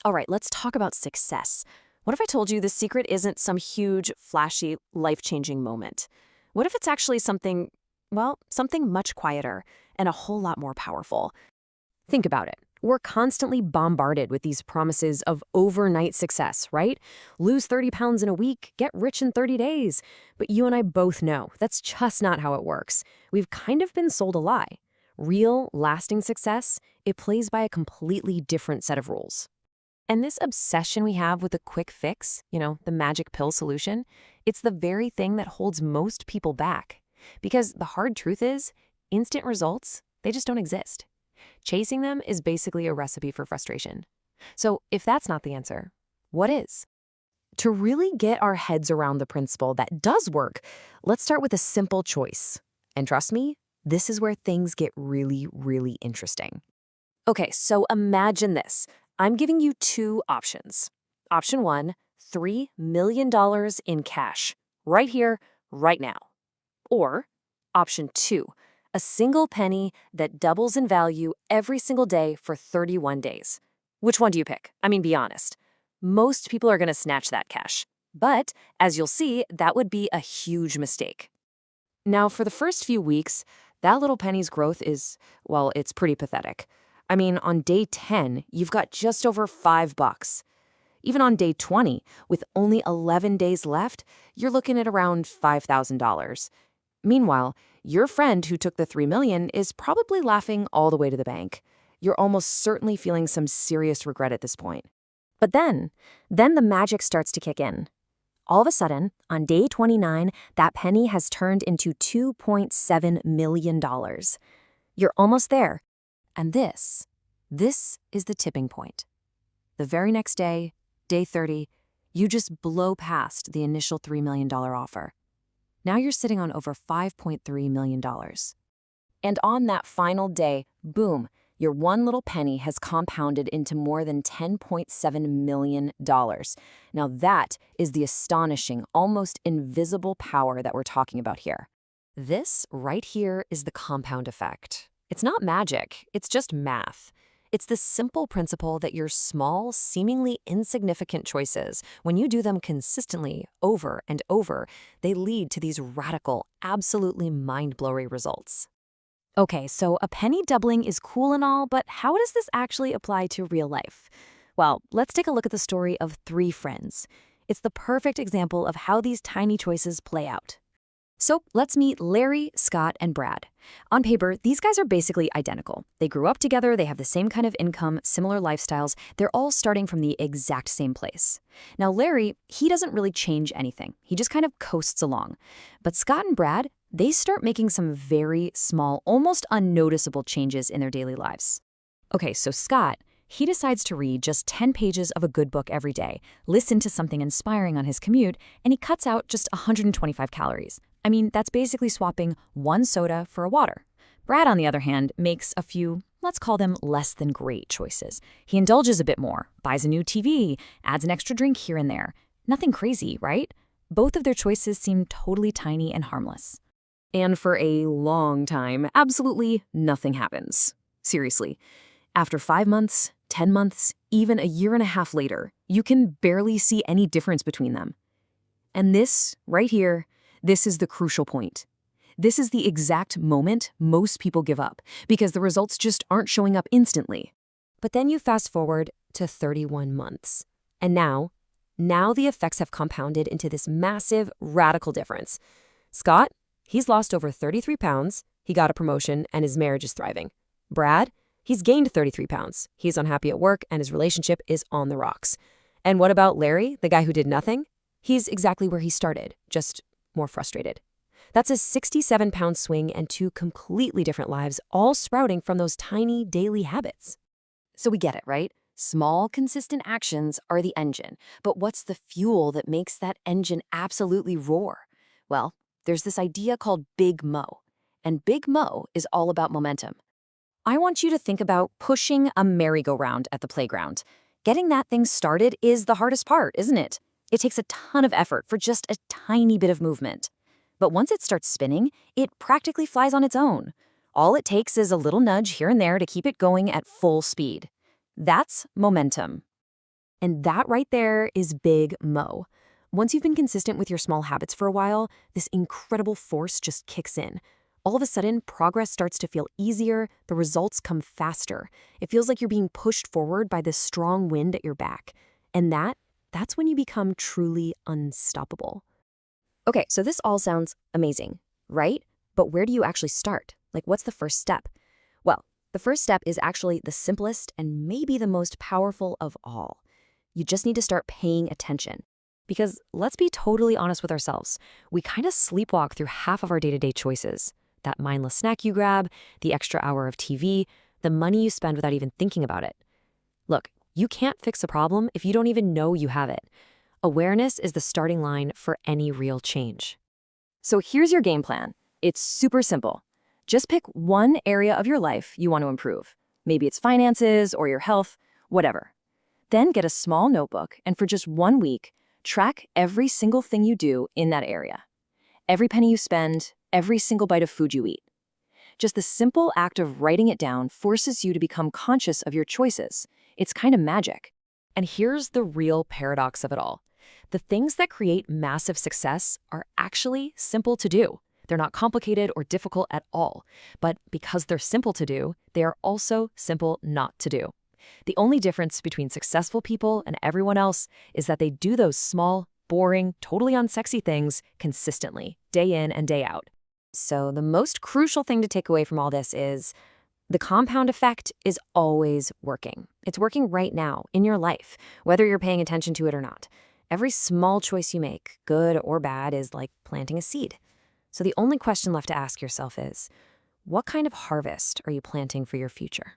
All right, let's talk about success. What if I told you the secret isn't some huge, flashy, life-changing moment? What if it's actually something, well, something much quieter and a whole lot more powerful? Think about it. We're constantly bombarded with these promises of overnight success, right? Lose 30 pounds in a week, get rich in 30 days. But you and I both know that's just not how it works. We've kind of been sold a lie. Real, lasting success, it plays by a completely different set of rules. And this obsession we have with a quick fix, the magic pill solution, it's the very thing that holds most people back. Because the hard truth is, instant results, they just don't exist. Chasing them is basically a recipe for frustration. So if that's not the answer, what is? To really get our heads around the principle that does work, let's start with a simple choice. And trust me, this is where things get really, really interesting. Okay, so imagine this. I'm giving you two options. Option one, $3 million in cash, right here, right now. Or option two, a single penny that doubles in value every single day for 31 days. Which one do you pick? I mean, be honest. Most people are going to snatch that cash. But, as you'll see, that would be a huge mistake. Now, for the first few weeks, that little penny's growth is, well, it's pretty pathetic. I mean, on day 10, you've got just over $5. Even on day 20, with only 11 days left, you're looking at around $5,000. Meanwhile, your friend who took the $3 million is probably laughing all the way to the bank. You're almost certainly feeling some serious regret at this point. But then the magic starts to kick in. All of a sudden, on day 29, that penny has turned into $2.7 million. You're almost there. And this is the tipping point. The very next day, day 30, you just blow past the initial $3 million offer. Now you're sitting on over $5.3 million. And on that final day, boom, your one little penny has compounded into more than $10.7 million. Now that is the astonishing, almost invisible power that we're talking about here. This right here is the compound effect. It's not magic, it's just math. It's the simple principle that your small, seemingly insignificant choices, when you do them consistently over and over, they lead to these radical, absolutely mind-blowing results. Okay, so a penny doubling is cool and all, but how does this actually apply to real life? Well, let's take a look at the story of three friends. It's the perfect example of how these tiny choices play out. So let's meet Larry, Scott, and Brad. On paper, these guys are basically identical. They grew up together, they have the same kind of income, similar lifestyles, they're all starting from the exact same place. Now Larry, he doesn't really change anything. He just kind of coasts along. But Scott and Brad, they start making some very small, almost unnoticeable changes in their daily lives. Okay, so Scott, he decides to read just 10 pages of a good book every day, listen to something inspiring on his commute, and he cuts out just 125 calories. I mean, that's basically swapping one soda for a water. Brad, on the other hand, makes a few, let's call them less than great choices. He indulges a bit more, buys a new TV, adds an extra drink here and there. Nothing crazy, right? Both of their choices seem totally tiny and harmless. And for a long time, absolutely nothing happens. Seriously. After 5 months, 10 months, even a year and a half later, you can barely see any difference between them. And this, right here, this is the crucial point. This is the exact moment most people give up because the results just aren't showing up instantly. But then you fast forward to 31 months. And now the effects have compounded into this massive, radical difference. Scott, he's lost over 33 pounds, he got a promotion, and his marriage is thriving. Brad, he's gained 33 pounds. He's unhappy at work, and his relationship is on the rocks. And what about Larry, the guy who did nothing? He's exactly where he started, just more frustrated. That's a 67-pound swing and two completely different lives, all sprouting from those tiny daily habits. So we get it, right? Small, consistent actions are the engine. But what's the fuel that makes that engine absolutely roar? Well, there's this idea called Big Mo. And Big Mo is all about momentum. I want you to think about pushing a merry-go-round at the playground. Getting that thing started is the hardest part, isn't it? It takes a ton of effort for just a tiny bit of movement. But once it starts spinning, it practically flies on its own. All it takes is a little nudge here and there to keep it going at full speed. That's momentum. And that right there is big mo. Once you've been consistent with your small habits for a while, this incredible force just kicks in. All of a sudden, progress starts to feel easier, the results come faster. It feels like you're being pushed forward by this strong wind at your back. And that's when you become truly unstoppable. Okay, so this all sounds amazing, right? But where do you actually start? Like, what's the first step? Well, the first step is actually the simplest and maybe the most powerful of all. You just need to start paying attention. Because let's be totally honest with ourselves, we kind of sleepwalk through half of our day-to-day choices. That mindless snack you grab, the extra hour of TV, the money you spend without even thinking about it. Look, you can't fix a problem if you don't even know you have it. Awareness is the starting line for any real change. So here's your game plan. It's super simple. Just pick one area of your life you want to improve. Maybe it's finances or your health, whatever. Then get a small notebook and for just 1 week, track every single thing you do in that area. Every penny you spend, every single bite of food you eat. Just the simple act of writing it down forces you to become conscious of your choices. It's kind of magic. And here's the real paradox of it all. The things that create massive success are actually simple to do. They're not complicated or difficult at all. But because they're simple to do, they are also simple not to do. The only difference between successful people and everyone else is that they do those small, boring, totally unsexy things consistently, day in and day out. So the most crucial thing to take away from all this is the compound effect is always working. It's working right now in your life, whether you're paying attention to it or not. Every small choice you make, good or bad, is like planting a seed. So the only question left to ask yourself is, what kind of harvest are you planting for your future?